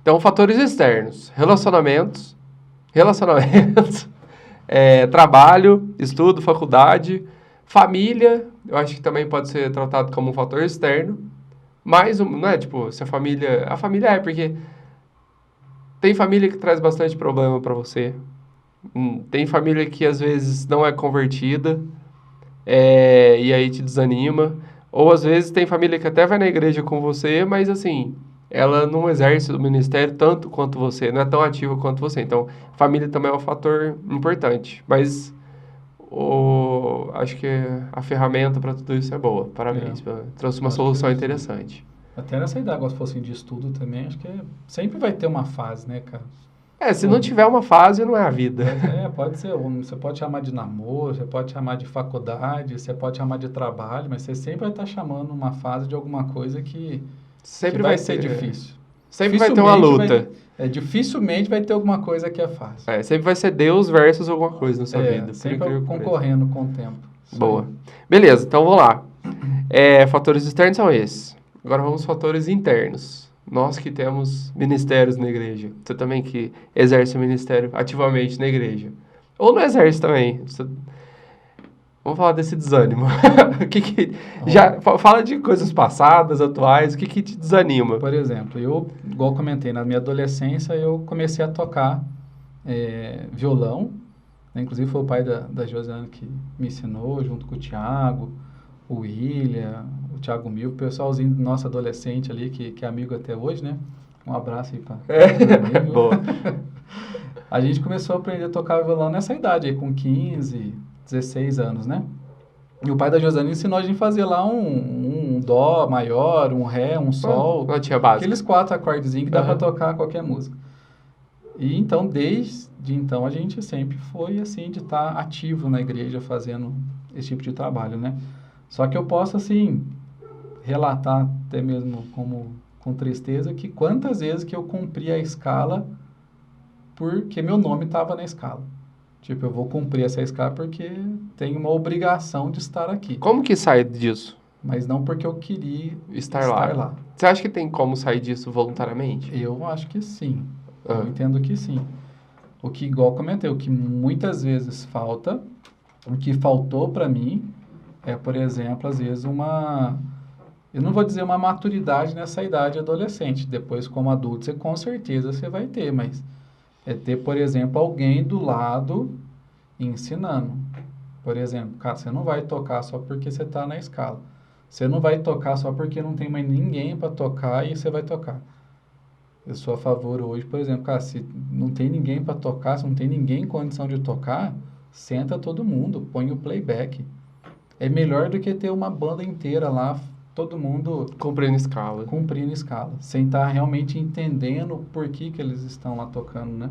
Então, fatores externos, relacionamentos, trabalho, estudo, faculdade, família, eu acho que também pode ser tratado como um fator externo, mas não é tipo, se a família porque tem família que traz bastante problema para você, tem família que às vezes não é convertida, e aí te desanima, ou às vezes tem família que até vai na igreja com você, mas assim, ela não exerce o ministério tanto quanto você, não é tão ativa quanto você. Então, família também é um fator importante. Mas acho que a ferramenta para tudo isso é boa. Parabéns. Trouxe uma Eu acho que solução interessante. até nessa idade, se fosse de estudo também, acho que sempre vai ter uma fase, né, cara? Se não tiver uma fase, não é a vida. Pode ser. Você pode chamar de namoro, você pode chamar de faculdade, você pode chamar de trabalho, mas você sempre vai estar chamando uma fase de alguma coisa que Sempre vai vai ser ter, difícil. sempre vai ter uma luta. Dificilmente vai ter alguma coisa que é fácil. Sempre vai ser Deus versus alguma coisa na sua vida. Sempre concorrendo com o tempo. Boa. Beleza, então vamos lá. Fatores externos são esses. Agora vamos aos fatores internos. Nós que temos ministérios na igreja. Você também que exerce o ministério ativamente na igreja. Ou não exerce também. Vamos falar desse desânimo. Fala de coisas passadas, atuais. O que te desanima? Por exemplo, igual comentei, na minha adolescência eu comecei a tocar violão. Inclusive foi o pai da Josiane que me ensinou, junto com o Thiago, o William, o Thiago Mil, o pessoalzinho do nosso adolescente ali, que é amigo até hoje, né? Um abraço aí pra Boa. A gente começou a aprender a tocar violão nessa idade aí, com 15, 16 anos, né? E o pai da Josiane ensinou a gente a fazer lá um dó maior, um ré, um sol. Notinha básica. Aqueles 4 acordezinhos que dá pra tocar qualquer música. E então, desde então, a gente sempre foi assim, de estar ativo na igreja fazendo esse tipo de trabalho, né? Só que eu posso, assim, relatar até mesmo com tristeza que quantas vezes que eu cumpri a escala porque meu nome estava na escala. Tipo, eu vou cumprir essa escala porque tenho uma obrigação de estar aqui. Como que sai disso? Mas não porque eu queria estar lá. Você acha que tem como sair disso voluntariamente? Eu acho que sim. Eu entendo que sim. O que, igual comentei, o que muitas vezes falta, o que faltou para mim é, por exemplo, às vezes eu não vou dizer uma maturidade nessa idade adolescente. Depois, como adulto, você com certeza você vai ter, mas é ter, por exemplo, alguém do lado ensinando. Por exemplo, cara, você não vai tocar só porque você está na escala. Você não vai tocar só porque não tem mais ninguém para tocar e você vai tocar. Eu sou a favor hoje, por exemplo, cara, se não tem ninguém para tocar, se não tem ninguém em condição de tocar, senta todo mundo, põe o playback. É melhor do que ter uma banda inteira lá, todo mundo cumprindo escala. Sem estar realmente entendendo por que eles estão lá tocando, né?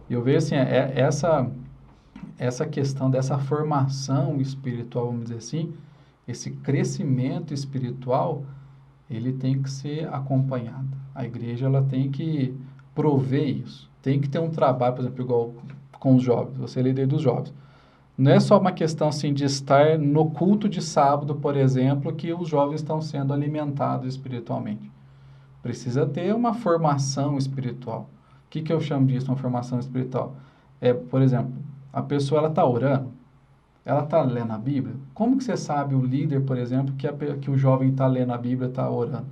E eu vejo assim, essa questão dessa formação espiritual, vamos dizer assim, esse crescimento espiritual, ele tem que ser acompanhado. A igreja ela tem que prover isso. Tem que ter um trabalho, por exemplo, igual com os jovens. Você é líder dos jovens. Não é só uma questão assim, de estar no culto de sábado, por exemplo, que os jovens estão sendo alimentados espiritualmente. Precisa ter uma formação espiritual. O que eu chamo disso, uma formação espiritual? Por exemplo, a pessoa está orando, ela está lendo a Bíblia. Como que você sabe, o líder, por exemplo, que o jovem está lendo a Bíblia, está orando?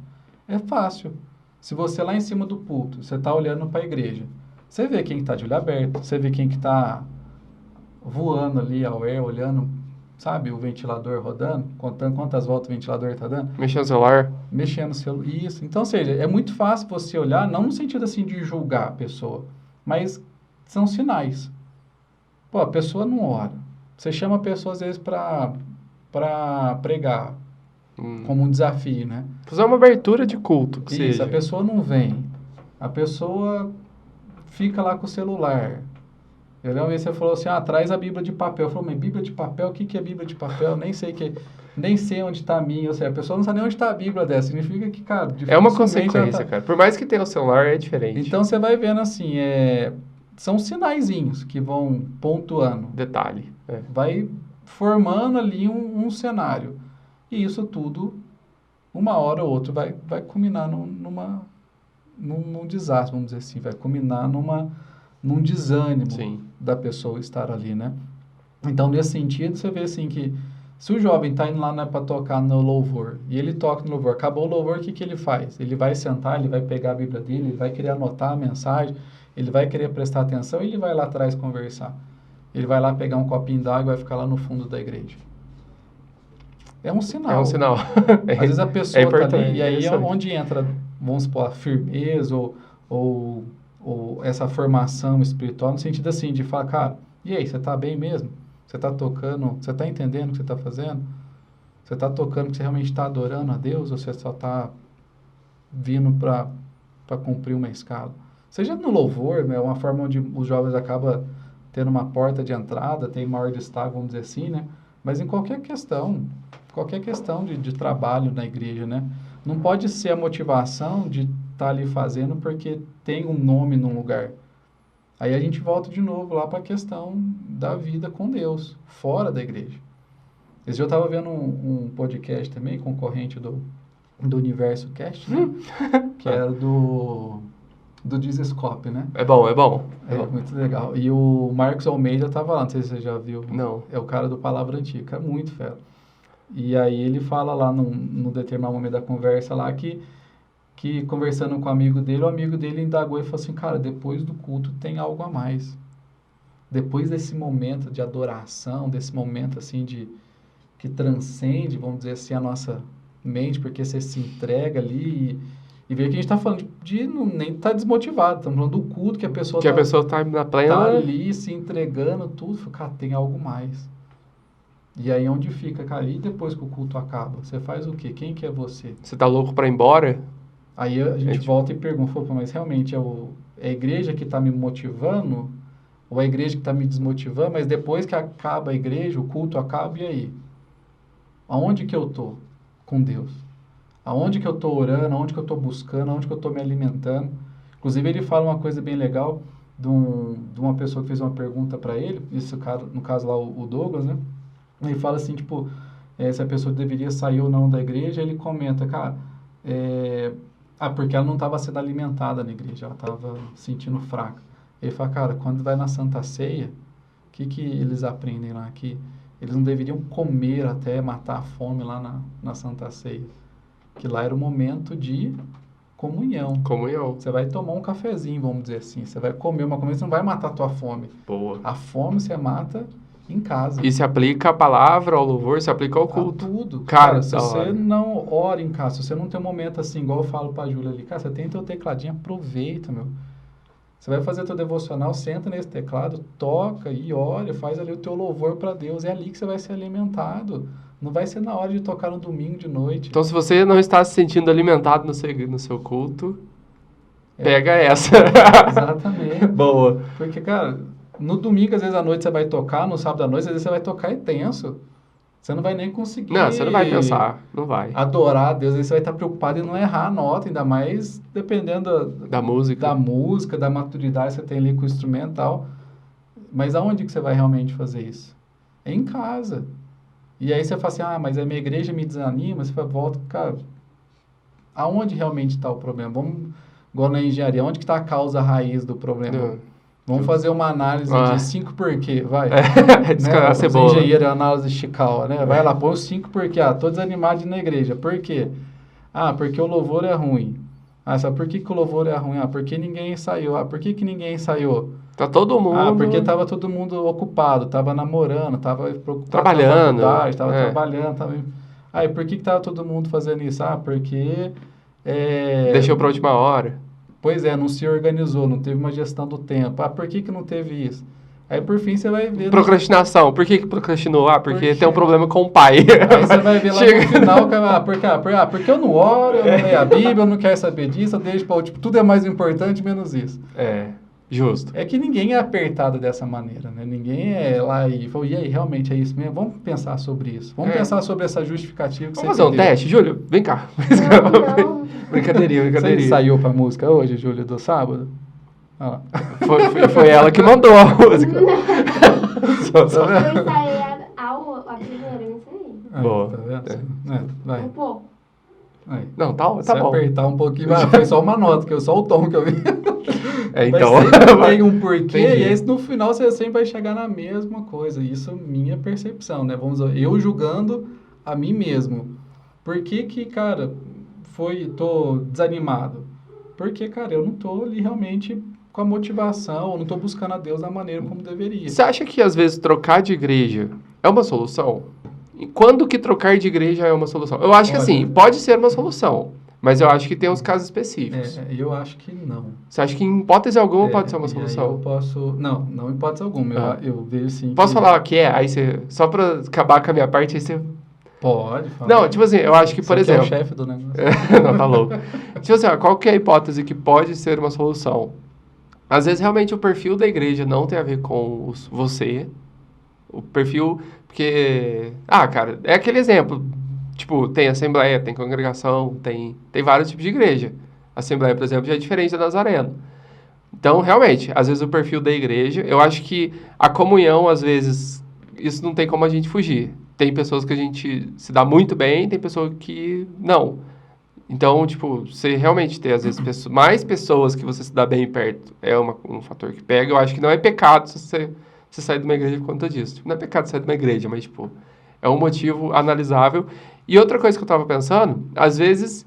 É fácil. Se você lá em cima do púlpito, você está olhando para a igreja, você vê quem está de olho aberto, você vê quem que está voando ali ao ar, olhando, sabe, o ventilador rodando, contando quantas voltas o ventilador está dando. Mexendo no celular. Mexendo no celular, isso. Então, ou seja, é muito fácil você olhar, não no sentido assim de julgar a pessoa, mas são sinais. Pô, a pessoa não ora. Você chama a pessoa, às vezes, para pregar, como um desafio, né? Fazer uma abertura de culto, que isso, seja. a pessoa não vem. A pessoa fica lá com o celular. Eu lembro que você falou assim, traz a Bíblia de papel. Eu falei, mas Bíblia de papel? O que é Bíblia de papel? Nem sei onde está a minha. Ou seja, a pessoa não sabe nem onde está a Bíblia dessa. Significa que, cara... É uma consequência, cara. Por mais que tenha o celular, é diferente. Então, você vai vendo assim, são sinaizinhos que vão pontuando. Detalhe. Vai formando ali um cenário. E isso tudo, uma hora ou outra, vai culminar num desastre, vamos dizer assim, vai culminar num desânimo Sim. da pessoa estar ali, né? Então, nesse sentido, você vê assim que se o jovem está indo lá, né, para tocar no louvor, e ele toca no louvor, acabou o louvor, o que ele faz? Ele vai sentar, ele vai pegar a Bíblia dele, ele vai querer anotar a mensagem, ele vai querer prestar atenção, e ele vai lá atrás conversar. Ele vai lá pegar um copinho d'água e vai ficar lá no fundo da igreja. É um sinal. É um sinal. Às vezes a pessoa está ali, e aí é interessante. onde entra, vamos supor, a firmeza ou essa formação espiritual, no sentido assim, de falar, cara, e aí, você está bem mesmo? Você está tocando, você está entendendo o que você está fazendo? Você está tocando que você realmente está adorando a Deus ou você só está vindo para cumprir uma escala? Seja no louvor, né, é uma forma onde os jovens acabam tendo uma porta de entrada, tem maior destaque, vamos dizer assim, né? Mas em qualquer questão de trabalho na igreja, né? Não pode ser a motivação de estar ali fazendo porque tem um nome num lugar. Aí a gente volta de novo lá para a questão da vida com Deus, fora da igreja. Esse dia eu estava vendo um podcast também, concorrente do Universo Cast, né? Que era do Dizescope, né? É bom, é bom. É muito legal. E o Marcos Almeida estava lá, não sei se você já viu. Não. É o cara do Palavra Antiga, é muito fera. E aí ele fala lá no determinado momento da conversa lá que conversando com o amigo dele indagou e falou assim, cara, depois do culto tem algo a mais. Depois desse momento de adoração, desse momento assim que transcende, vamos dizer assim, a nossa mente, porque você se entrega ali e vê que a gente está falando de nem tá desmotivado, estamos falando do culto que a pessoa a pessoa tá na plena... tá ali se entregando, tudo, cara, tem algo mais. E aí onde fica, cara, e depois que o culto acaba? Você faz o quê? Quem que é você? Você tá louco para ir embora? Aí a gente volta e pergunta, mas realmente é a igreja que está me motivando? Ou é a igreja que está me desmotivando? Mas depois que acaba a igreja, o culto acaba, e aí? Aonde que eu estou com Deus? Aonde que eu estou orando? Aonde que eu estou buscando? Aonde que eu estou me alimentando? Inclusive, ele fala uma coisa bem legal de uma pessoa que fez uma pergunta para ele, isso, no caso lá, o Douglas, né? Ele fala assim, tipo, se a pessoa deveria sair ou não da igreja, ele comenta, cara, porque ela não estava sendo alimentada na igreja, ela estava sentindo fraca. Ele fala, cara, quando vai na Santa Ceia, o que eles aprendem lá? Que eles não deveriam comer até matar a fome lá na Santa Ceia. Que lá era o momento de comunhão. Comunhão. Você vai tomar um cafezinho, vamos dizer assim. Você vai comer uma comida, você não vai matar a tua fome. Boa. A fome você mata em casa. E se aplica a palavra, ao louvor, se aplica ao culto. A tudo. Cara, se você não ora em casa, se você não tem um momento assim, igual eu falo pra Júlia ali, cara, você tem teu tecladinho, aproveita, meu. Você vai fazer teu devocional, senta nesse teclado, toca e ora, faz ali o teu louvor para Deus. É ali que você vai ser alimentado. Não vai ser na hora de tocar no domingo de noite. Então, se você não está se sentindo alimentado no seu culto, pega essa. Exatamente. Boa. Porque, cara, no domingo, às vezes, à noite você vai tocar, no sábado à noite, às vezes você vai tocar tenso. Você não vai nem conseguir... Não, você não vai pensar, não vai. Adorar a Deus, aí você vai estar preocupado em não errar a nota, ainda mais dependendo da música, da maturidade que você tem ali com o instrumento e tal. Mas aonde que você vai realmente fazer isso? É em casa. E aí você fala assim, mas a minha igreja me desanima, você volta, cara, aonde realmente está o problema? Vamos, igual na engenharia, onde que está a causa raiz do problema? Vamos fazer uma análise de 5 porquê, vai. Né? O engenheiro é análise de Chicago, né? Vai lá, põe os 5 porquê. Tô desanimado de ir na igreja. Por quê? Porque o louvor é ruim. Sabe por que o louvor é ruim? Porque ninguém ensaiou. Por que ninguém ensaiou? Tá todo mundo... porque tava todo mundo ocupado, tava namorando, tava preocupado trabalhando, tava trabalhando. E por que tava todo mundo fazendo isso? Porque... Deixou pra última hora. Pois é, não se organizou, não teve uma gestão do tempo. Por que não teve isso? Aí, por fim, você vai ver... Procrastinação. Por que procrastinou? Porque tem um problema com o pai. Aí você vai ver lá no final, porque eu não oro, eu não leio a Bíblia, eu não quero saber disso, eu deixo para tudo é mais importante, menos isso. Justo. É que ninguém é apertado dessa maneira, né? Ninguém é lá e fala, e aí, realmente é isso mesmo? Vamos pensar sobre isso. Vamos pensar sobre essa justificativa que Vamos fazer um teste? Júlio, vem cá. Não. Brincadeirinha. Você ensaiou pra música hoje, Júlio, do sábado? Ah. Foi ela que mandou a música. Eu ensaiei a primeira, eu ensaiei. Boa. Tá vendo? Vai. Um pouco. Aí. Não, tá Se bom. apertar um pouquinho, foi só uma nota, que só o tom que eu vi. Então... Mas sempre tem um porquê, Entendi. e aí no final você sempre vai chegar na mesma coisa. Isso é minha percepção, né? Vamos dizer, eu julgando a mim mesmo. Por que, cara, tô desanimado? Porque, cara, eu não tô ali realmente com a motivação, eu não tô buscando a Deus da maneira como deveria. Você acha que, às vezes, trocar de igreja é uma solução? E quando que trocar de igreja é uma solução? Eu acho que, Olha, assim, pode ser uma solução, mas eu acho que tem uns casos específicos. eu acho que não. Você acha que, em hipótese alguma, pode ser uma E aí solução? eu posso... Não em hipótese alguma. Eu vejo assim Posso que... falar o que é? Aí você... Só pra acabar com a minha parte, aí você... Pode falar. Não, tipo assim, eu acho que, por Você exemplo... é o chefe do negócio. Não, tá louco. Tipo assim, ó, qual que é a hipótese que pode ser uma solução? Às vezes, realmente, o perfil da igreja não tem a ver com você. O perfil... Porque... Ah, cara, é aquele exemplo. Tipo, tem assembleia, tem congregação, tem vários tipos de igreja. A assembleia, por exemplo, já é diferente da Nazareno. Então, realmente, às vezes o perfil da igreja... Eu acho que a comunhão, às vezes... Isso não tem como a gente fugir. Tem pessoas que a gente se dá muito bem, tem pessoas que não. Então, tipo, você realmente ter, às vezes, mais pessoas que você se dá bem perto é um fator que pega. Eu acho que não é pecado se você sair de uma igreja por conta disso. Tipo, não é pecado sair de uma igreja, mas, tipo, é um motivo analisável. E outra coisa que eu tava pensando, às vezes,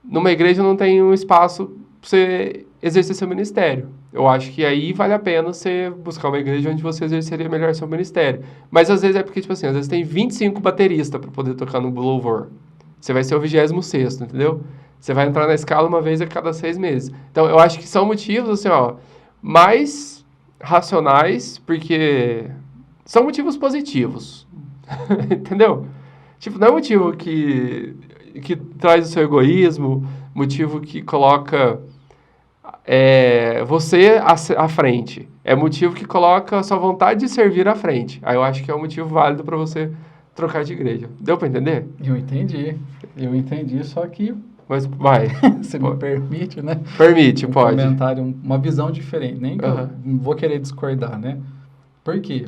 numa igreja não tem um espaço pra você exercer seu ministério. Eu acho que aí vale a pena você buscar uma igreja onde você exerceria melhor seu ministério. Mas às vezes é porque, tipo assim, às vezes tem 25 bateristas para poder tocar no louvor. Você vai ser o 26º, entendeu? Você vai entrar na escala uma vez a cada 6 meses. Então, eu acho que são motivos, assim, ó, mais racionais, porque são motivos positivos. Entendeu? Tipo, não é motivo que traz o seu egoísmo, motivo que coloca você à frente. É motivo que coloca a sua vontade de servir à frente. Aí eu acho que é um motivo válido para você trocar de igreja. Deu para entender? Eu entendi, só que Mas vai. você me permite, né? Permite, Um pode. comentário, uma visão diferente. Nem que eu Aham. não vou querer discordar, né? Por quê?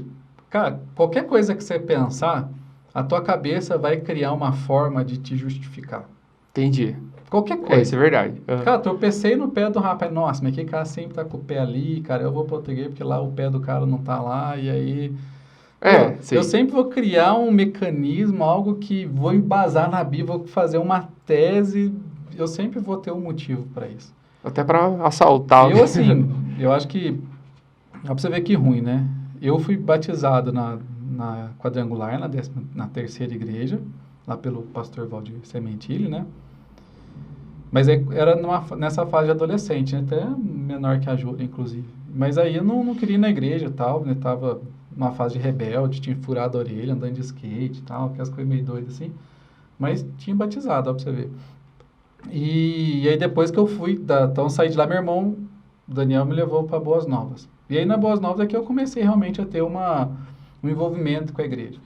Cara, qualquer coisa que você pensar, a tua cabeça vai criar uma forma de te justificar. Entendi. Qualquer coisa. Isso é verdade. Aham. Cara, tropecei no pé do rapaz. Nossa, mas que cara sempre tá com o pé ali, cara. Eu vou pro outro igreja porque lá o pé do cara não tá lá, e aí... Pô, Sim. eu sempre vou criar um mecanismo, algo que vou embasar na Bíblia, vou fazer uma tese, eu sempre vou ter um motivo para isso. Até para assaltar. Eu, assim, eu acho que... Dá pra você ver que ruim, né? Eu fui batizado na quadrangular, na terceira igreja, lá pelo pastor Valdir Sementilli, né? Mas era nessa fase de adolescente, né? Até menor que a Júlia, inclusive. Mas aí eu não queria ir na igreja e tal, né? Tava numa fase de rebelde, tinha furado a orelha, andando de skate e tal, aquelas coisas meio doidas assim. Mas tinha batizado, ó, pra você ver. E aí depois que eu fui, então saí de lá, meu irmão, o Daniel, me levou para Boas Novas. E aí na Boas Novas é que eu comecei realmente a ter um envolvimento com a igreja.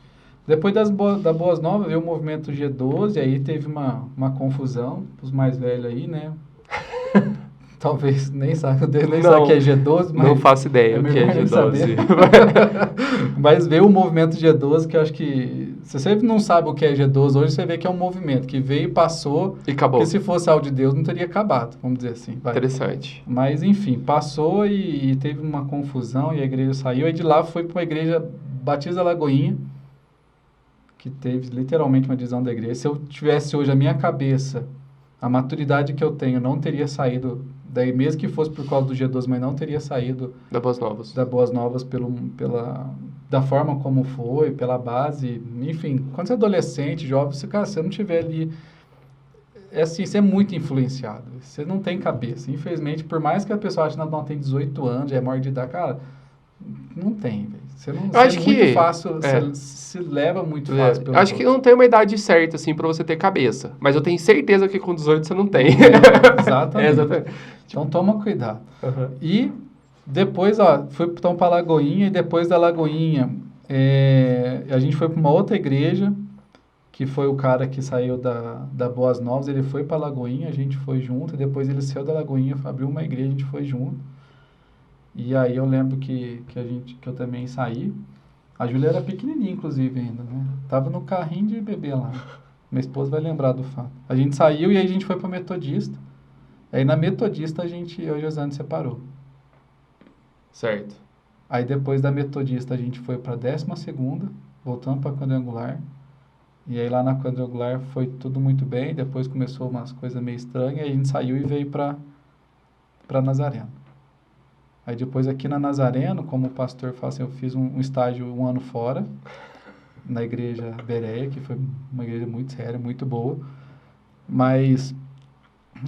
Depois da Boas Novas veio o movimento G12, aí teve uma confusão, os mais velhos aí, né? Talvez nem sabe o que é G12, mas... Não faço ideia o que é G12. Mas veio o movimento G12, que eu acho que... Se você não sabe o que é G12 hoje, você vê que é um movimento que veio e passou. E acabou. Porque se fosse algo de Deus, não teria acabado, vamos dizer assim. Vai. Interessante. Mas, enfim, passou e teve uma confusão e a igreja saiu. E de lá foi para uma igreja Batista Lagoinha, que teve literalmente uma divisão da igreja. Se eu tivesse hoje a minha cabeça, a maturidade que eu tenho, não teria saído... Daí, mesmo que fosse por causa do G12, mas não teria saído Da Boas Novas. Da Boas Novas da forma como foi, pela base. Enfim, quando você é adolescente, jovem, você não tiver ali... É assim, você é muito influenciado. Você não tem cabeça. Infelizmente, por mais que a pessoa ache que não tem 18 anos, é maior de idade, cara, não tem, velho. Você não acho é que muito fácil, você se leva muito fácil pelo acho que não tem uma idade certa, assim, pra você ter cabeça. Mas eu tenho certeza que com 18 você não tem. Exatamente. Exatamente. Então, toma cuidado. Uhum. E depois, ó, fui então para Lagoinha, e depois da Lagoinha, a gente foi para uma outra igreja, que foi o cara que saiu da Boas Novas, ele foi para Lagoinha, a gente foi junto, e depois ele saiu da Lagoinha, abriu uma igreja, a gente foi junto. E aí eu lembro que eu também saí. A Júlia era pequenininha, inclusive, ainda, né? Tava no carrinho de bebê lá. Minha esposa vai lembrar do fato. A gente saiu e aí a gente foi para Metodista. Aí na Metodista eu e a Josiane separou. Certo. Aí depois da Metodista a gente foi para 12ª, voltamos para Quadrangular. E aí lá na Quadrangular foi tudo muito bem, depois começou umas coisas meio estranhas, aí a gente saiu e veio para Nazareno. Aí depois aqui na Nazareno, como o pastor fala assim, eu fiz um estágio 1 ano fora, na igreja Bereia, que foi uma igreja muito séria, muito boa. Mas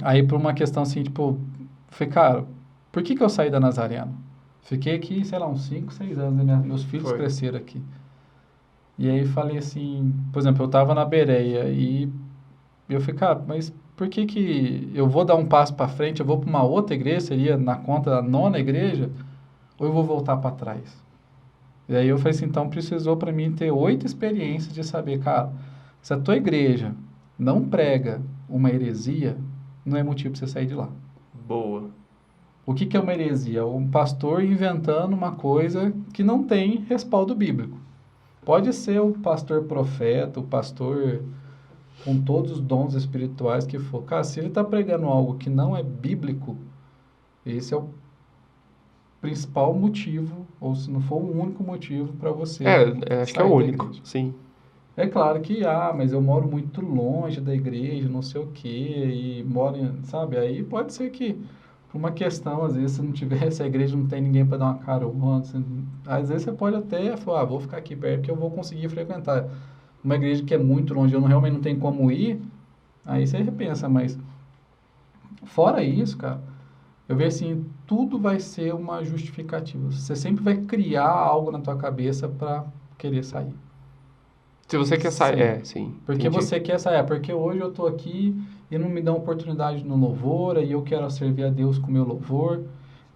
aí por uma questão assim, tipo, falei, cara, por que eu saí da Nazareno? Fiquei aqui, sei lá, uns 5, 6 anos, né? Meus filhos Foi. cresceram aqui. E aí falei assim, por exemplo, eu tava na Bereia e eu falei, cara, mas por que eu vou dar um passo para frente, eu vou para uma outra igreja, seria na conta da 9ª igreja, ou eu vou voltar para trás? E aí eu falei assim, então precisou para mim ter 8 experiências de saber, cara, se a tua igreja não prega uma heresia, não é motivo para você sair de lá. Boa. O que é uma heresia? Um pastor inventando uma coisa que não tem respaldo bíblico. Pode ser o pastor profeta, o pastor com todos os dons espirituais que for. Cara, se ele está pregando algo que não é bíblico, esse é o principal motivo, ou se não for o único motivo para você acho que é sair o da único, igreja. sim. É claro que, mas eu moro muito longe da igreja, não sei o quê, e moro, sabe? Aí pode ser que, por uma questão, às vezes, se não tivesse, a igreja não tem ninguém para dar uma carona, às vezes você pode até falar, vou ficar aqui perto que eu vou conseguir frequentar. Uma igreja que é muito longe, realmente não tenho como ir, aí você repensa, mas fora isso, cara, eu vejo assim, tudo vai ser uma justificativa. Você sempre vai criar algo na tua cabeça para querer sair. Se você quer sair, Sim. sim. Porque Entendi. você quer sair, porque hoje eu tô aqui e não me dão oportunidade no louvor, aí eu quero servir a Deus com o meu louvor,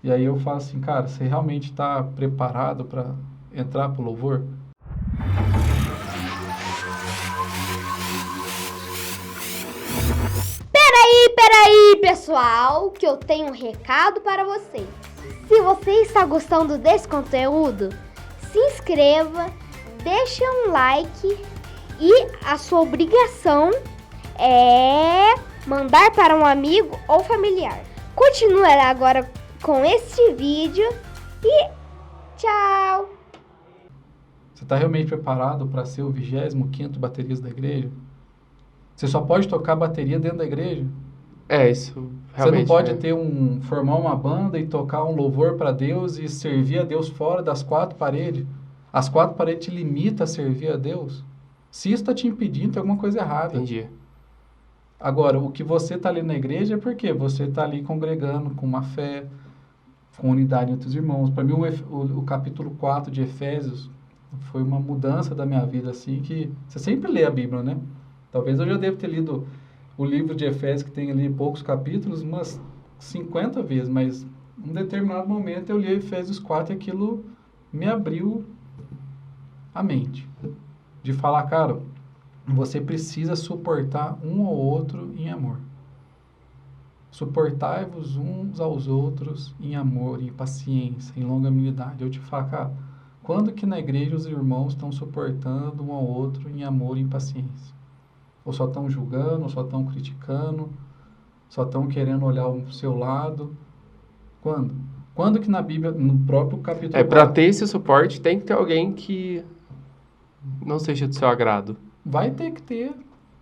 e aí eu falo assim, cara, você realmente está preparado para entrar pro louvor? Peraí, pessoal, que eu tenho um recado para vocês. Se você está gostando desse conteúdo, se inscreva, deixe um like e a sua obrigação é mandar para um amigo ou familiar. Continue agora com este vídeo e tchau! Você está realmente preparado para ser o 25º baterista da igreja? Você só pode tocar bateria dentro da igreja? Isso Você não realmente. pode formar uma banda e tocar um louvor para Deus e servir a Deus fora das 4 paredes. As 4 paredes te limitam a servir a Deus. Se isso está te impedindo, tem alguma coisa errada. Entendi. Agora, o que você está ali na igreja é porque você está ali congregando com uma fé, com unidade entre os irmãos. Para mim, o capítulo 4 de Efésios foi uma mudança da minha vida, assim, que você sempre lê a Bíblia, né? Talvez eu já devo ter lido o livro de Efésios, que tem ali poucos capítulos, umas 50 vezes, mas em um determinado momento eu li Efésios 4 e aquilo me abriu a mente. De falar, cara, você precisa suportar um ao outro em amor. Suportai-vos uns aos outros em amor, em paciência, em longanimidade. Eu te falo, cara, quando que na igreja os irmãos estão suportando um ao outro em amor e em paciência? Ou só estão julgando, ou só estão criticando, só estão querendo olhar o seu lado? Quando? Quando que na Bíblia, no próprio capítulo... Para ter esse suporte, tem que ter alguém que não seja do seu agrado. Vai ter que ter.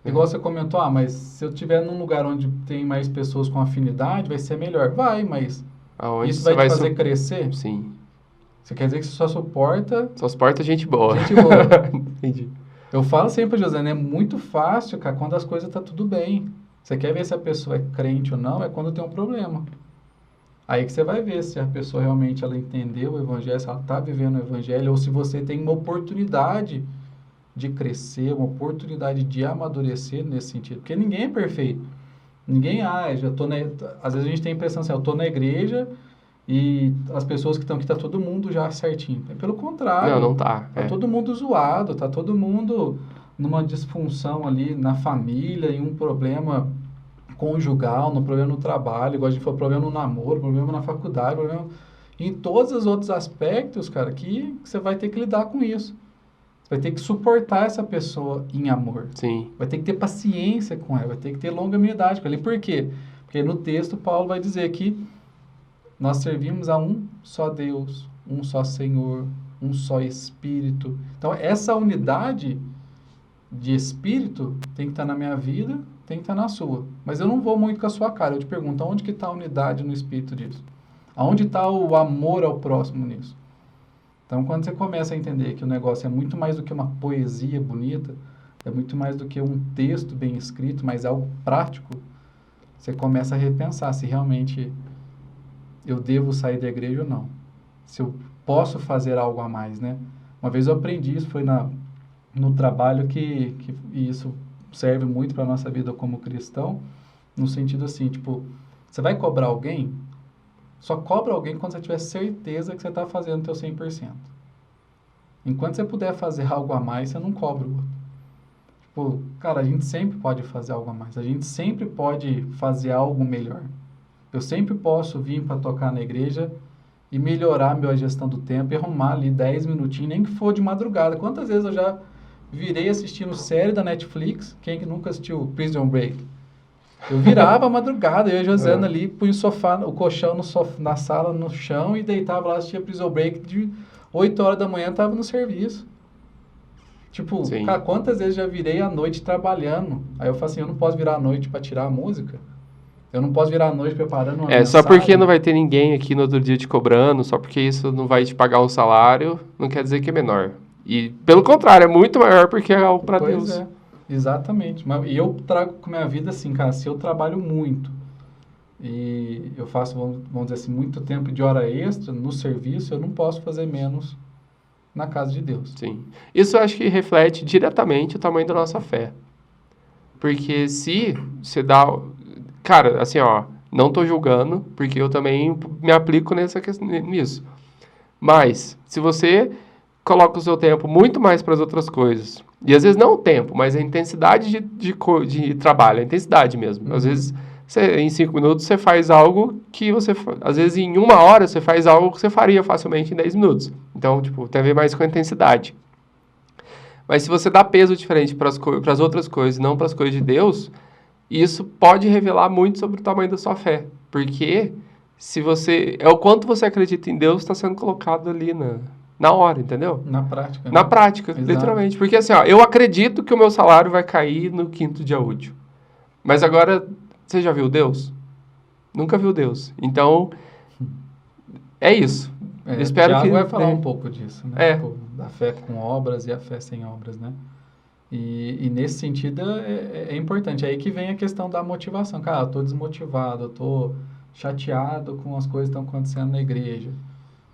Igual você comentou, mas se eu estiver num lugar onde tem mais pessoas com afinidade, vai ser melhor. Vai, mas Aonde isso você vai te fazer crescer? Sim. Você quer dizer que você só suporta... Só suporta gente boa. Gente boa. Entendi. Eu falo sempre, José, é muito fácil, cara, quando as coisas tá tudo bem. Você quer ver se a pessoa é crente ou não, é quando tem um problema. Aí que você vai ver se a pessoa realmente ela entendeu o evangelho, se ela está vivendo o evangelho, ou se você tem uma oportunidade de crescer, uma oportunidade de amadurecer nesse sentido. Porque ninguém é perfeito. Ninguém, já tô na... Às vezes a gente tem a impressão assim, eu tô na igreja e as pessoas que estão aqui, tá todo mundo já certinho. Pelo contrário. Não tá. Tá todo mundo zoado, tá todo mundo numa disfunção ali na família, em um problema conjugal, no problema no trabalho, igual a gente falou, problema no namoro, problema na faculdade, problema em todos os outros aspectos, cara, que você vai ter que lidar com isso. Você vai ter que suportar essa pessoa em amor. Sim. Vai ter que ter paciência com ela, vai ter que ter longanimidade com ela. E por quê? Porque no texto Paulo vai dizer que nós servimos a um só Deus, um só Senhor, um só Espírito. Então, essa unidade de Espírito tem que estar na minha vida, tem que estar na sua. Mas eu não vou muito com a sua cara. Eu te pergunto, onde que está a unidade no Espírito disso? Aonde está o amor ao próximo nisso? Então, quando você começa a entender que o negócio é muito mais do que uma poesia bonita, é muito mais do que um texto bem escrito, mas algo prático, você começa a repensar se realmente eu devo sair da igreja ou não. Se eu posso fazer algo a mais, né? Uma vez eu aprendi isso, foi no trabalho e isso serve muito para a nossa vida como cristão, no sentido assim, tipo, você vai cobrar alguém, só cobra alguém quando você tiver certeza que você está fazendo o teu 100%. Enquanto você puder fazer algo a mais, você não cobra o outro. Tipo, cara, a gente sempre pode fazer algo a mais. A gente sempre pode fazer algo melhor. Eu sempre posso vir para tocar na igreja e melhorar a minha gestão do tempo e arrumar ali 10 minutinhos, nem que for de madrugada. Quantas vezes eu já virei assistindo série da Netflix? Quem que nunca assistiu Prison Break? Eu virava a madrugada, eu e a Josiana ali, punha o colchão na sala, no chão, e deitava lá, assistia Prison Break, de 8 horas da manhã, tava no serviço. Tipo, cara, quantas vezes já virei à noite trabalhando? Aí eu falo assim, eu não posso virar à noite para tirar a música? Eu não posso virar à noite preparando uma mensagem? Só porque não vai ter ninguém aqui no outro dia te cobrando, só porque isso não vai te pagar um salário, não quer dizer que é menor. E, pelo contrário, é muito maior porque é algo para Deus. Pois é. Exatamente. E eu trago com a minha vida assim, cara, se eu trabalho muito e eu faço, vamos dizer assim, muito tempo de hora extra no serviço, eu não posso fazer menos na casa de Deus. Sim. Isso eu acho que reflete diretamente o tamanho da nossa fé. Porque se você dá... Cara, assim, ó, não tô julgando, porque eu também me aplico nisso. Mas, se você coloca o seu tempo muito mais para as outras coisas, e às vezes não o tempo, mas a intensidade de trabalho, a intensidade mesmo. Às vezes, em 5 minutos, você faz algo que você... Às vezes, em 1 hora, você faz algo que você faria facilmente em 10 minutos. Então, tipo, tem a ver mais com a intensidade. Mas se você dá peso diferente para as outras coisas e não para as coisas de Deus, isso pode revelar muito sobre o tamanho da sua fé. Porque se você... É o quanto você acredita em Deus está sendo colocado ali na hora, entendeu? Na prática. Na né? prática, Exato. literalmente. Porque assim, ó, eu acredito que o meu salário vai cair no 5º dia útil. Mas agora, você já viu Deus? Nunca viu Deus. Então, é isso. Eu espero Tiago que... vai falar um pouco disso, né? É. Tipo, da fé com obras e a fé sem obras, né? E nesse sentido é importante. É aí que vem a questão da motivação. Cara, eu tô desmotivado, eu tô chateado com as coisas que estão acontecendo na igreja.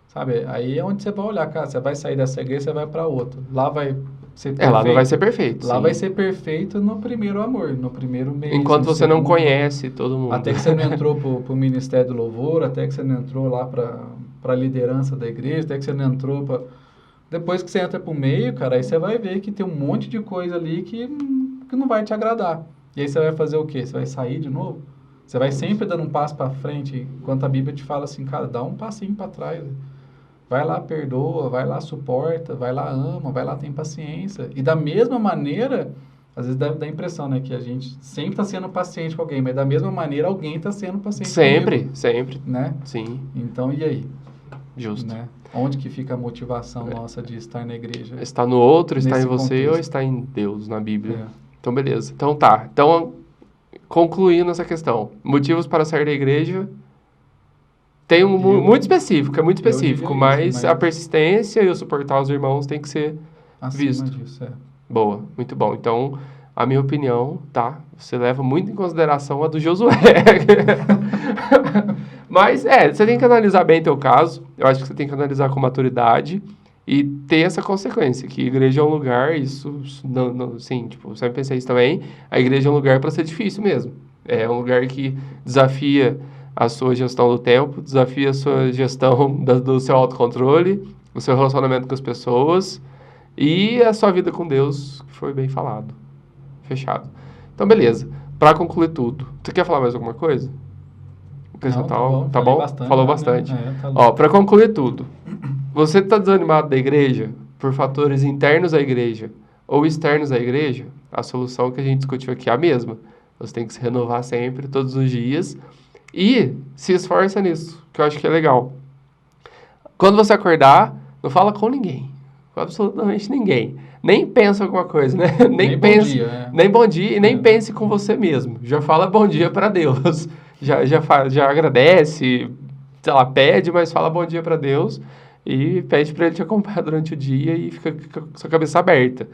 Sabe? Aí é onde você vai olhar, cara. Você vai sair dessa igreja, você vai para outra. Lá vai ser perfeito. Lá não vai ser perfeito. Lá sim. vai ser perfeito no primeiro amor, no primeiro mês. Enquanto você não segundo, conhece todo mundo. até que você não entrou pro Ministério do Louvor, até que você não entrou lá pra liderança da igreja, até que você não entrou pra... Depois que você entra pro meio, cara, aí você vai ver que tem um monte de coisa ali que não vai te agradar. E aí você vai fazer o quê? Você vai sair de novo? Você vai sempre dando um passo para frente, enquanto a Bíblia te fala assim, cara, dá um passinho para trás. Vai lá, perdoa, vai lá, suporta, vai lá, ama, vai lá, tem paciência. E da mesma maneira, às vezes dá a impressão, né, que a gente sempre está sendo paciente com alguém, mas da mesma maneira alguém está sendo paciente Sempre, comigo, sempre. né? Sim, Então, e aí? justo. Né? Onde que fica a motivação nossa de estar na igreja? Está no outro, está Nesse em você contexto. ou está em Deus, na Bíblia? É. Então, beleza. Então, tá. Então, concluindo essa questão. Motivos para sair da igreja... Tem muito específico, é muito específico, mas a persistência e o suportar os irmãos tem que ser acima visto. disso, Boa, muito bom. Então, a minha opinião, tá? Você leva muito em consideração a do Josué. Mas, você tem que analisar bem teu caso. Eu acho que você tem que analisar com maturidade e ter essa consequência, que a igreja é um lugar, sim, tipo, sempre pensei isso também, a igreja é um lugar para ser difícil mesmo. É um lugar que desafia a sua gestão do tempo, desafia a sua gestão do seu autocontrole, o seu relacionamento com as pessoas e a sua vida com Deus, que foi bem falado. Fechado. Então, beleza. Para concluir tudo, você quer falar mais alguma coisa? Acrescentar algo? Tá bom? Bastante, falou né? bastante. Tá Para concluir tudo, você tá desanimado da igreja por fatores internos à igreja ou externos à igreja, a solução que a gente discutiu aqui é a mesma. Você tem que se renovar sempre, todos os dias, e se esforça nisso, que eu acho que é legal. Quando você acordar, não fala com ninguém, com absolutamente ninguém. Nem pensa alguma coisa, né? Nem pense, bom dia, né? nem bom dia e nem pense com você mesmo. Já fala bom dia para Deus. Já agradece, sei lá, pede, mas fala bom dia para Deus e pede para Ele te acompanhar durante o dia e fica com a sua cabeça aberta.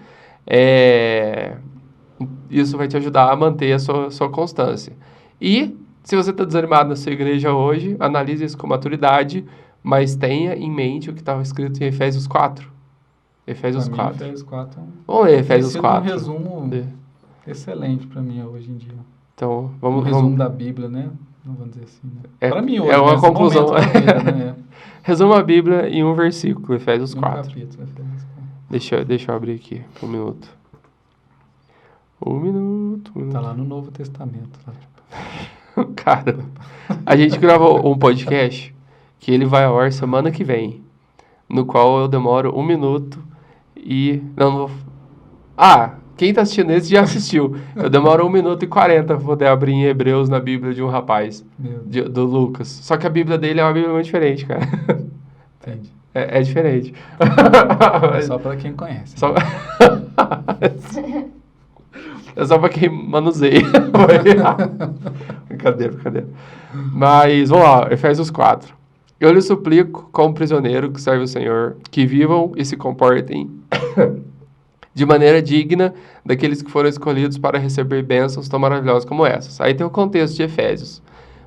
Isso vai te ajudar a manter a sua constância. E se você está desanimado na sua igreja hoje, analise isso com maturidade, mas tenha em mente o que estava escrito em Efésios 4. Efésios 4. Efésios 4 Vamos ler Efésios tem sido 4. um resumo excelente para mim hoje em dia. Então, Um resumo da Bíblia, né? Não vamos dizer assim, né? Para mim hoje, é uma nesse conclusão. momento da vida, né? Resuma a Bíblia em um versículo, Efésios Um 4. capítulo, Efésios 4. Deixa eu abrir aqui, um minuto. Um minuto. Tá lá no Novo Testamento. Lá. Cara, a gente gravou um podcast que ele vai ao ar semana que vem, no qual eu demoro 1 minuto e... Não vou... quem tá assistindo esse já assistiu. Eu demoro 1 minuto e 40 pra poder abrir em Hebreus na Bíblia de um rapaz, do Lucas. Só que a Bíblia dele é uma Bíblia muito diferente, cara. Entendi. É diferente. É só pra quem conhece. É só pra quem manuseia. Brincadeira. Mas, vamos lá, Efésios 4. Eu lhes suplico, como prisioneiro que serve o Senhor, que vivam e se comportem de maneira digna daqueles que foram escolhidos para receber bênçãos tão maravilhosas como essas. Aí tem o contexto de Efésios,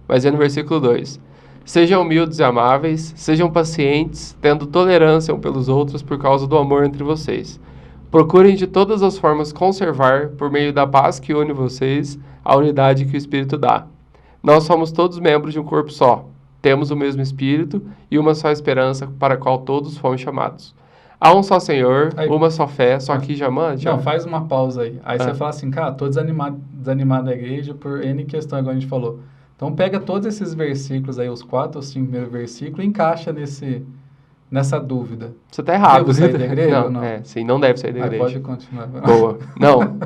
mas é no versículo 2. Sejam humildes e amáveis, sejam pacientes, tendo tolerância um pelos outros por causa do amor entre vocês. Procurem de todas as formas conservar, por meio da paz que une vocês, a unidade que o Espírito dá. Nós somos todos membros de um corpo só. Temos o mesmo Espírito e uma só esperança para a qual todos fomos chamados. Há um só Senhor, uma só fé, só que já manda. Não, faz uma pausa aí. Aí você fala assim, cara, tô desanimado da igreja por N questão, igual a gente falou. Então pega todos esses versículos aí, os 4 ou 5 primeiros versículos, e encaixa nessa dúvida. Você tá errado. Devo sair da igreja ou não? Sim, não deve sair da igreja. Pode continuar. Boa. Não.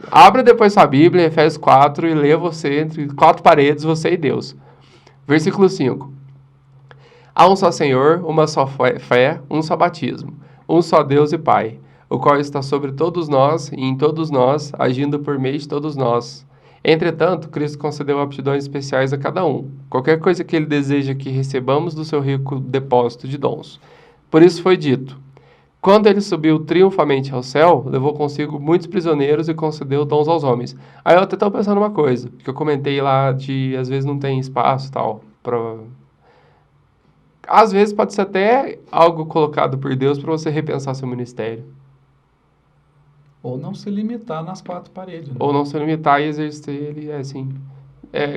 Abra depois sua Bíblia, Efésios 4, e lê você entre 4 paredes, você e Deus. Versículo 5. Há um só Senhor, uma só fé, um só batismo, um só Deus e Pai, o qual está sobre todos nós e em todos nós, agindo por meio de todos nós. Entretanto, Cristo concedeu aptidões especiais a cada um, qualquer coisa que Ele deseja que recebamos do seu rico depósito de dons. Por isso foi dito, quando Ele subiu triunfalmente ao céu, levou consigo muitos prisioneiros e concedeu dons aos homens. Aí eu até estou pensando uma coisa, que eu comentei lá de, às vezes não tem espaço e tal, às vezes pode ser até algo colocado por Deus para você repensar seu ministério. Ou não se limitar nas 4 paredes. Né? Ou não se limitar e exercer ele, assim...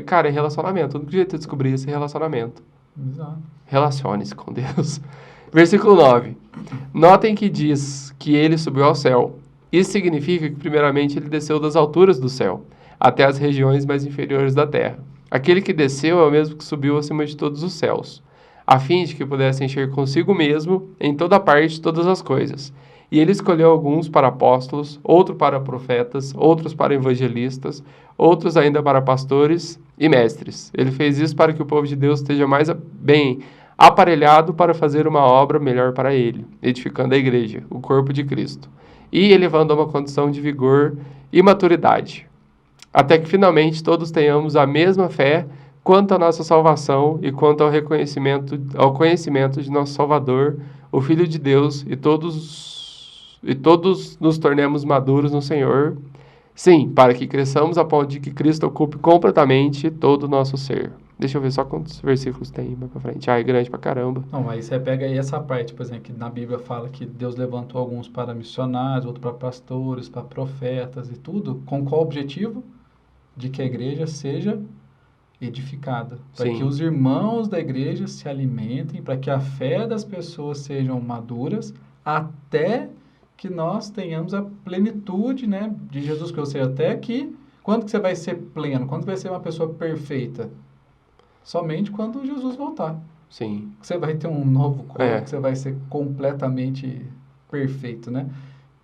cara, é relacionamento. O único jeito de descobrir isso é relacionamento. Exato. Relacione-se com Deus. Versículo 9. Notem que diz que ele subiu ao céu. Isso significa que, primeiramente, ele desceu das alturas do céu, até as regiões mais inferiores da terra. Aquele que desceu é o mesmo que subiu acima de todos os céus, a fim de que pudesse encher consigo mesmo, em toda parte, todas as coisas. E ele escolheu alguns para apóstolos, outros para profetas, outros para evangelistas, outros ainda para pastores e mestres. Ele fez isso para que o povo de Deus esteja mais bem aparelhado para fazer uma obra melhor para ele, edificando a igreja, o corpo de Cristo, e elevando a uma condição de vigor e maturidade, até que finalmente todos tenhamos a mesma fé quanto à nossa salvação e quanto ao conhecimento de nosso Salvador, o Filho de Deus, e todos nos tornemos maduros no Senhor, sim, para que cresçamos a ponto de que Cristo ocupe completamente todo o nosso ser. Deixa eu ver só quantos versículos tem mais pra frente. É grande pra caramba. Não, aí você pega aí essa parte, por exemplo, que na Bíblia fala que Deus levantou alguns para missionários, outros para pastores, para profetas e tudo. Com qual objetivo? De que a igreja seja edificada. Para que os irmãos da igreja se alimentem, para que a fé das pessoas sejam maduras, até que nós tenhamos a plenitude, né, de Jesus Cristo. Ou seja, até que... Quando que você vai ser pleno? Quando vai ser uma pessoa perfeita? Somente quando Jesus voltar. Sim. Você vai ter um novo corpo, que você vai ser completamente perfeito, né?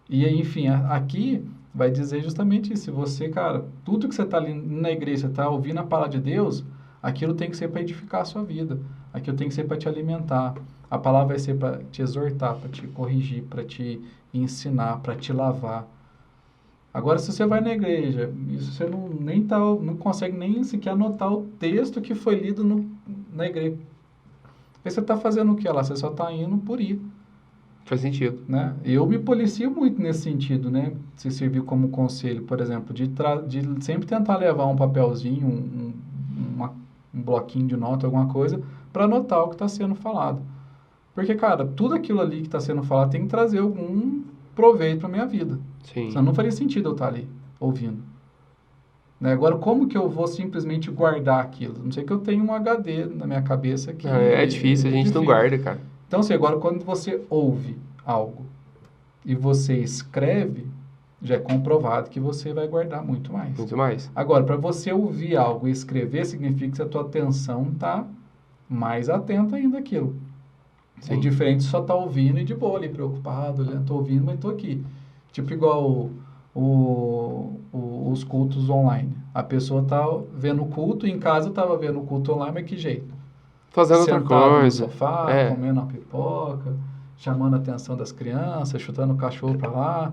E, enfim, aqui vai dizer justamente isso. Se você, cara, tudo que você está ali na igreja, você está ouvindo a palavra de Deus, aquilo tem que ser para edificar a sua vida. Aquilo tem que ser para te alimentar. A palavra vai ser para te exortar, para te corrigir, para te ensinar, para te lavar. Agora, se você vai na igreja e você não consegue nem sequer anotar o texto que foi lido na igreja, aí você está fazendo o que lá? Você só está indo por ir. Faz sentido. Né? Eu me policio muito nesse sentido, né? Se servir como conselho, por exemplo, de sempre tentar levar um papelzinho, um bloquinho de nota, alguma coisa, para anotar o que está sendo falado. Porque, cara, tudo aquilo ali que está sendo falado tem que trazer algum proveito para minha vida. Sim. Senão não faria sentido eu estar ali, ouvindo. Né? Agora, como que eu vou simplesmente guardar aquilo? Não sei que eu tenho um HD na minha cabeça que... É difícil, a gente não guarda, cara. Então, assim, agora quando você ouve algo e você escreve, já é comprovado que você vai guardar muito mais. Muito mais. Agora, para você ouvir algo e escrever, significa que a tua atenção está mais atenta ainda àquilo. Sim. É diferente só estar ouvindo e de boa ali, preocupado, olhando, estou ouvindo, mas estou aqui. Tipo igual os cultos online. A pessoa está vendo o culto, em casa estava vendo o culto online, mas que jeito? Fazendo outra Sentado no coisa. sofá, comendo uma pipoca, chamando a atenção das crianças, chutando o cachorro para lá.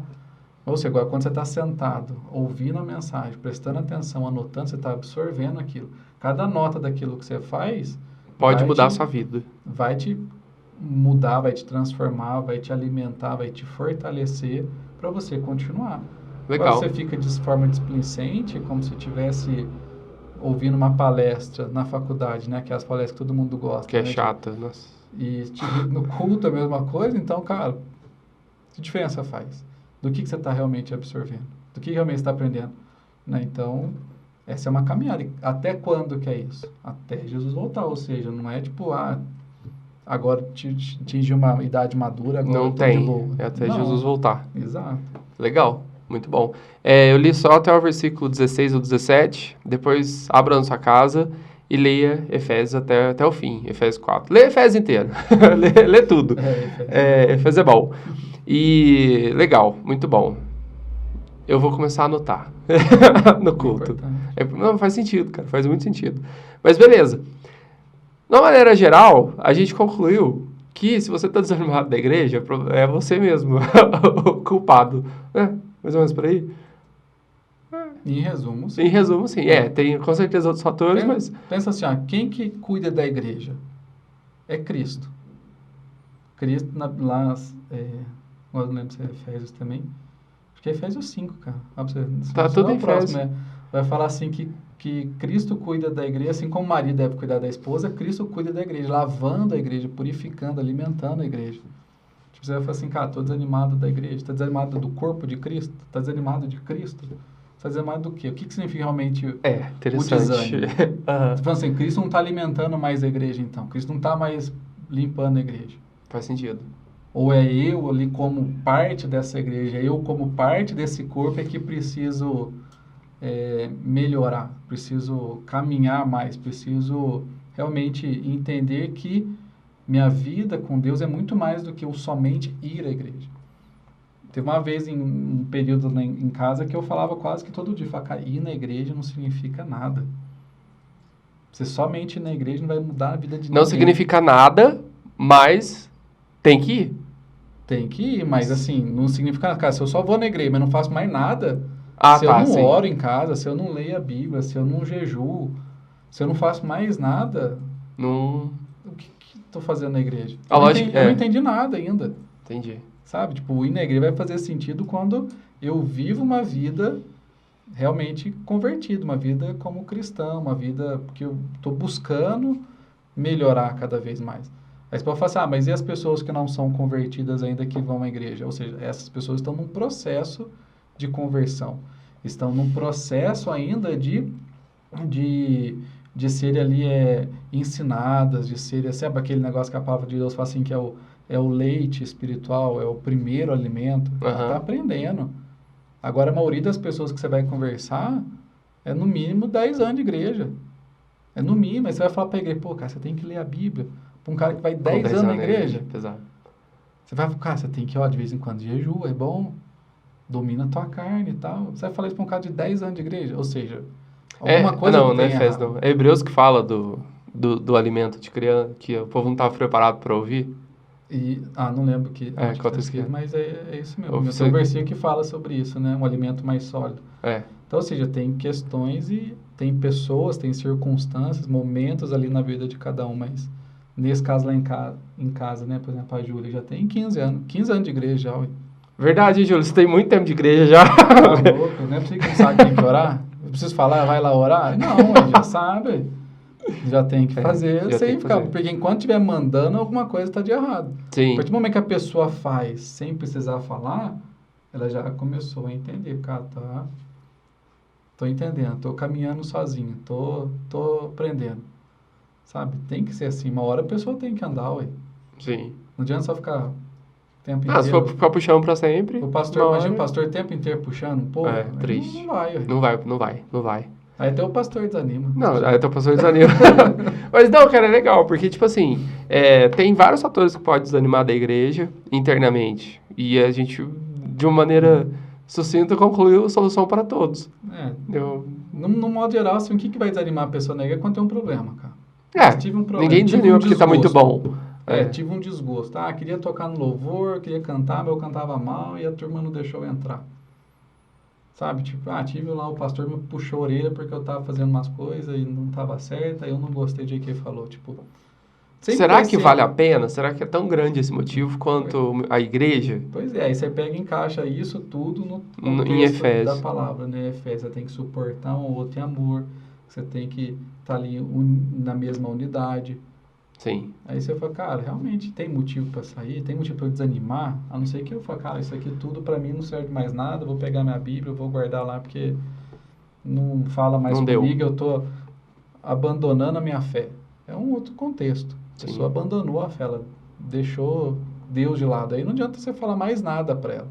Ou seja, agora quando você está sentado, ouvindo a mensagem, prestando atenção, anotando, você está absorvendo aquilo. Cada nota daquilo que você faz... Pode mudar a sua vida. Vai te mudar, vai te transformar, vai te alimentar, vai te fortalecer para você continuar. Legal. Agora você fica de forma displicente, como se estivesse ouvindo uma palestra na faculdade, né? Que é as palestras que todo mundo gosta. Que é né? chata, nossa. E no culto é a mesma coisa, então, cara, que diferença faz? Do que você está realmente absorvendo? Do que realmente está aprendendo? Né? Então, essa é uma caminhada. E até quando que é isso? Até Jesus voltar, ou seja, não é tipo, agora atingir uma idade madura, agora Não eu tô de tem, boa. é até Não. Jesus voltar. Exato. Legal, muito bom. Eu li só até o versículo 16 ou 17, depois abra na sua casa e leia Efésios até o fim, Efésios 4. Lê Efésios inteiro, lê tudo. Efésios é bom. E legal, muito bom. Eu vou começar a anotar no culto. Não, faz sentido, cara, faz muito sentido. Mas beleza. De uma maneira geral, a gente concluiu que se você está desanimado da igreja, é você mesmo o culpado. Mais ou menos por aí? Em resumo, sim. Em resumo, sim. Tem com certeza outros fatores, mas... Pensa assim, quem que cuida da igreja? É Cristo. Cristo, lá, agora não lembro se é Efésios também. Acho que é Efésios 5, cara. Tá tudo em Efésios. Né? Vai falar assim que Cristo cuida da igreja, assim como o marido deve cuidar da esposa, Cristo cuida da igreja, lavando a igreja, purificando, alimentando a igreja. Tipo, você vai falar assim, cara, tô desanimado da igreja, tá desanimado do corpo de Cristo, tá desanimado de Cristo, tá desanimado do quê? O que significa realmente interessante. o desânimo? Tipo assim, Cristo não tá alimentando mais a igreja, então. Cristo não tá mais limpando a igreja. Faz sentido. Ou é eu ali como parte dessa igreja, eu como parte desse corpo é que preciso melhorar, preciso caminhar mais, preciso realmente entender que minha vida com Deus é muito mais do que eu somente ir à igreja. Teve uma vez em um período em casa que eu falava quase que todo dia, falava, cara, ir na igreja não significa nada. Você somente ir na igreja não vai mudar a vida de ninguém. Não significa nada, mas tem que ir. Tem que ir, mas assim, não significa nada. Cara, se eu só vou na igreja, mas não faço mais nada, se eu não oro em casa, se eu não leio a Bíblia, se eu não jejuo, se eu não faço mais nada, o que estou fazendo na igreja? Eu não entendi nada ainda. Entendi. Sabe? Tipo, ir na igreja vai fazer sentido quando eu vivo uma vida realmente convertida, uma vida como cristão, uma vida que eu estou buscando melhorar cada vez mais. Aí você pode falar assim, mas e as pessoas que não são convertidas ainda que vão à igreja? Ou seja, essas pessoas estão num processo de conversão. Estão num processo ainda de serem ali ensinadas, de serem, sabe aquele negócio que a palavra de Deus fala assim, que é o leite espiritual, é o primeiro alimento. Ela está aprendendo. Agora, a maioria das pessoas que você vai conversar é no mínimo 10 anos de igreja. É no mínimo. Aí você vai falar para a igreja, pô, cara, você tem que ler a Bíblia. Para um cara que vai 10 anos na igreja. Pesado. Você vai, cara, você tem que, ó, de vez em quando jejua, é bom, domina a tua carne e tal. Você vai falar isso pra um cara de 10 anos de igreja, ou seja, alguma coisa não, tem não é Efésios, errado. não. É Hebreus que fala do alimento de criança, que o povo não estava preparado para ouvir. Não lembro onde que Qual tá outro escrito, esquema? mas é isso mesmo. Ou Tem você- um versículo que fala sobre isso, né? Um alimento mais sólido. É, Então, ou seja, tem questões e tem pessoas, tem circunstâncias, momentos ali na vida de cada um, mas nesse caso lá em casa, né? Por exemplo, a Júlia já tem 15 anos de igreja já, ué. verdade, Júlio, você tem muito tempo de igreja já. Tá louco, não é possível que não sabe que tem que orar? Eu preciso falar, vai lá orar? Não, ué, já sabe. Já tem que fazer já tem sem que ficar, fazer. porque enquanto estiver mandando, alguma coisa está de errado. A Sim, partir do momento que a pessoa faz sem precisar falar, ela já começou a entender, cara, tô entendendo, tô caminhando sozinho, tô aprendendo, sabe? Tem que ser assim, uma hora a pessoa tem que andar, ué. sim. Não adianta só ficar o tempo Se for inteiro. ficar puxando pra sempre, O pastor, uma imagina o hora- pastor o tempo inteiro puxando um pouco, aí triste. não vai, ué. Não vai. Aí até o pastor desanima. Não, aí então o pastor desanima. Mas não, cara, é legal, porque, tipo assim, tem vários fatores que podem desanimar da igreja internamente. E a gente, de uma maneira sucinta, concluiu a solução para todos. Eu, No modo geral, assim, o que vai desanimar a pessoa na igreja é quando tem um problema, cara. Tive um problema, ninguém tive desanima um porque tá muito desgosto. bom. Tive um desgosto. Queria tocar no louvor, queria cantar, mas eu cantava mal e a turma não deixou eu entrar. Sabe, tipo, tive lá, o pastor me puxou a orelha porque eu tava fazendo umas coisas e não tava certo, aí eu não gostei do jeito que ele falou, tipo... sempre Será vai que ser- vale a pena? Será que é tão grande esse motivo quanto a igreja? Pois é, aí você pega e encaixa isso tudo no Em contexto Efésios. da palavra, né? Efésios, você tem que suportar um outro em amor, você tem que estar ali na mesma unidade. Sim. Aí você fala, cara, realmente tem motivo para sair, tem motivo para eu desanimar, a não ser que eu falo, cara, isso aqui tudo para mim não serve mais nada, vou pegar minha Bíblia, vou guardar lá porque não fala mais Não deu. comigo, eu tô abandonando a minha fé. É um outro contexto. A Sim. pessoa abandonou a fé, ela deixou Deus de lado. Aí não adianta você falar mais nada para ela.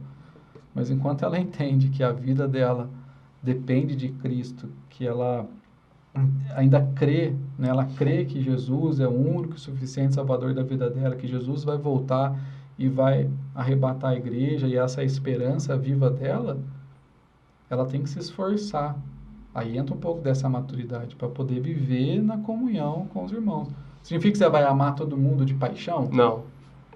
Mas enquanto ela entende que a vida dela depende de Cristo, que ela ainda crê, né? Ela crê que Jesus é o único e suficiente salvador da vida dela, que Jesus vai voltar e vai arrebatar a igreja, e essa é a esperança viva dela, ela tem que se esforçar. Aí entra um pouco dessa maturidade para poder viver na comunhão com os irmãos. Significa que você vai amar todo mundo de paixão? Não.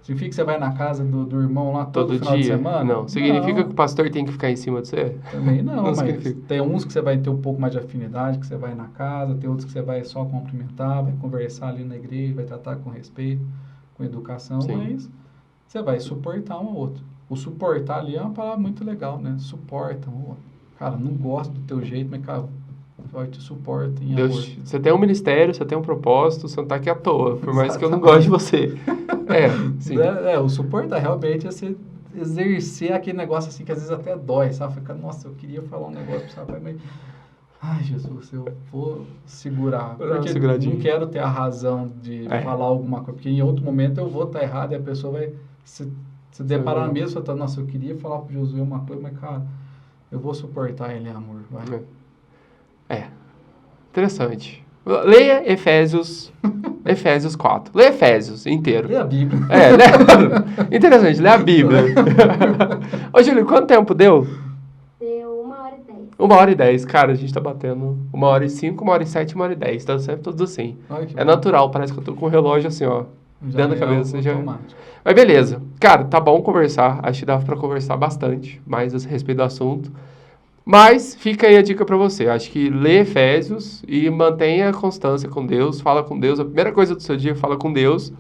Significa que você vai na casa do irmão lá todo final de dia? semana? Não. Significa Não. que o pastor tem que ficar em cima de você? Também não, Não mas significa. tem uns que você vai ter um pouco mais de afinidade, que você vai na casa, tem outros que você vai só cumprimentar, vai conversar ali na igreja, vai tratar com respeito, com educação, Sim. mas você vai suportar um ao outro. O suportar ali é uma palavra muito legal, né? Suporta um ao outro. Cara, não gosto do teu jeito, mas, cara, eu te suporto em amor. Você tem um ministério, você tem um propósito, você não tá aqui à toa, por mais que eu não Exatamente. goste de você. Sim. O suportar realmente é você exercer aquele negócio assim que às vezes até dói, sabe? Fica, nossa, eu queria falar um negócio pro rapaz, mas... Ai, Jesus, eu vou segurar. Vou dar uma Porque seguradinha. não quero ter a razão de falar alguma coisa, porque em outro momento eu vou estar errado e a pessoa vai se deparar na mesa e falar, nossa, eu queria falar pro Josué uma coisa, mas, cara, eu vou suportar ele, amor, vai. Interessante. Leia Efésios 4. Leia Efésios inteiro. Lê a Bíblia. Interessante, lê a Bíblia. Ô, Júlio, quanto tempo deu? Deu 1h10. 1h10. Cara, a gente tá batendo 1h05, 1h07, 1h10. Tá sempre tudo assim. Olha que É bom. natural, parece que eu tô com o relógio assim, ó. Já dentro da é cabeça, já- automático. Mas beleza. Cara, tá bom conversar. Acho que dava pra conversar bastante mais a respeito do assunto. Mas fica aí a dica pra você. Acho que lê Efésios e mantenha a constância com Deus. Fala com Deus. A primeira coisa do seu dia, fala com Deus.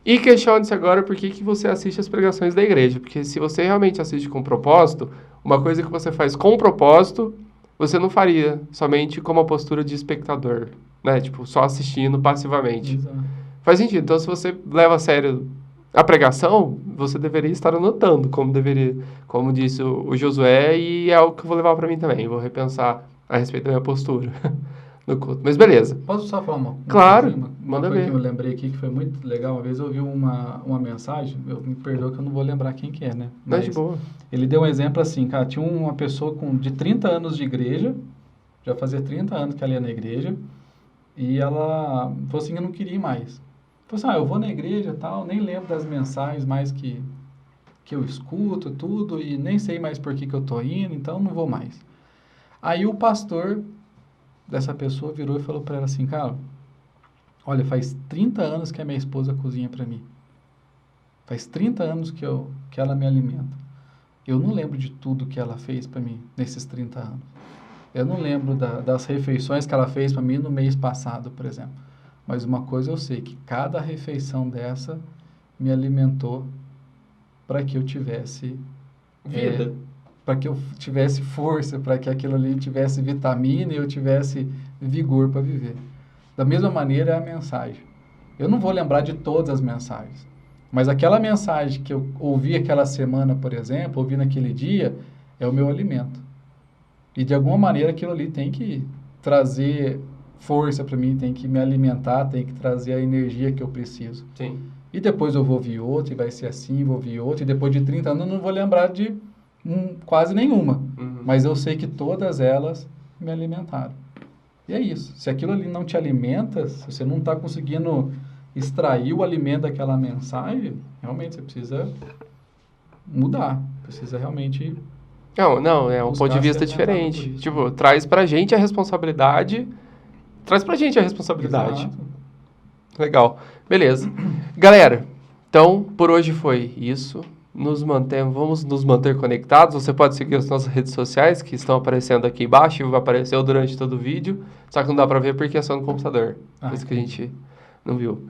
E questione-se agora por que você assiste as pregações da igreja. Porque se você realmente assiste com propósito, uma coisa que você faz com propósito, você não faria somente com uma postura de espectador, né? Tipo, só assistindo passivamente. Exato. Faz sentido. Então, se você leva a sério a pregação, você deveria estar anotando, como disse o Josué, e é algo que eu vou levar para mim também. Vou repensar a respeito da minha postura no culto. Mas beleza. Posso só falar uma Claro, coisinha, manda coisa ver. que eu lembrei aqui que foi muito legal. Uma vez eu ouvi uma mensagem, me perdoa que eu não vou lembrar quem que é, né? Não, Mas de boa. ele deu um exemplo assim, cara, tinha uma pessoa de 30 anos de igreja, já fazia 30 anos que ela ia na igreja, e ela falou assim, eu não queria ir mais. Falou assim, eu vou na igreja e tal, nem lembro das mensagens mais que eu escuto, tudo, e nem sei mais por que eu tô indo, então não vou mais. Aí o pastor dessa pessoa virou e falou para ela assim, cara, olha, faz 30 anos que a minha esposa cozinha para mim. Faz 30 anos que ela me alimenta. Eu não lembro de tudo que ela fez para mim nesses 30 anos. Eu não lembro das refeições que ela fez para mim no mês passado, por exemplo. Mas uma coisa eu sei, que cada refeição dessa me alimentou para que eu tivesse Vida. para que eu tivesse força, para que aquilo ali tivesse vitamina e eu tivesse vigor para viver. Da mesma maneira é a mensagem. Eu não vou lembrar de todas as mensagens, mas aquela mensagem que eu ouvi aquela semana, por exemplo, ouvi naquele dia, é o meu alimento. E de alguma maneira aquilo ali tem que trazer força para mim, tem que me alimentar, tem que trazer a energia que eu preciso. Sim. E depois eu vou ouvir outro, e vai ser assim, vou ouvir outro, e depois de 30 anos eu não vou lembrar de quase nenhuma. Mas eu sei que todas elas me alimentaram. E é isso. Se aquilo ali não te alimenta, se você não está conseguindo extrair o alimento daquela mensagem, realmente você precisa mudar. Precisa realmente... Não, é um ponto de vista diferente. Tipo, traz pra gente a responsabilidade. Exato. Legal. Beleza. Galera, então, por hoje foi isso. Vamos nos manter conectados. Você pode seguir as nossas redes sociais, que estão aparecendo aqui embaixo, e apareceu durante todo o vídeo. Só que não dá pra ver porque é só no computador. Por isso que a gente não viu.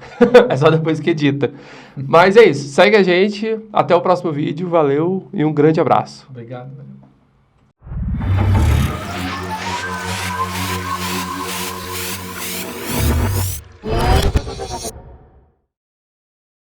É só depois que edita. Mas é isso. Segue a gente. Até o próximo vídeo. Valeu e um grande abraço. Obrigado.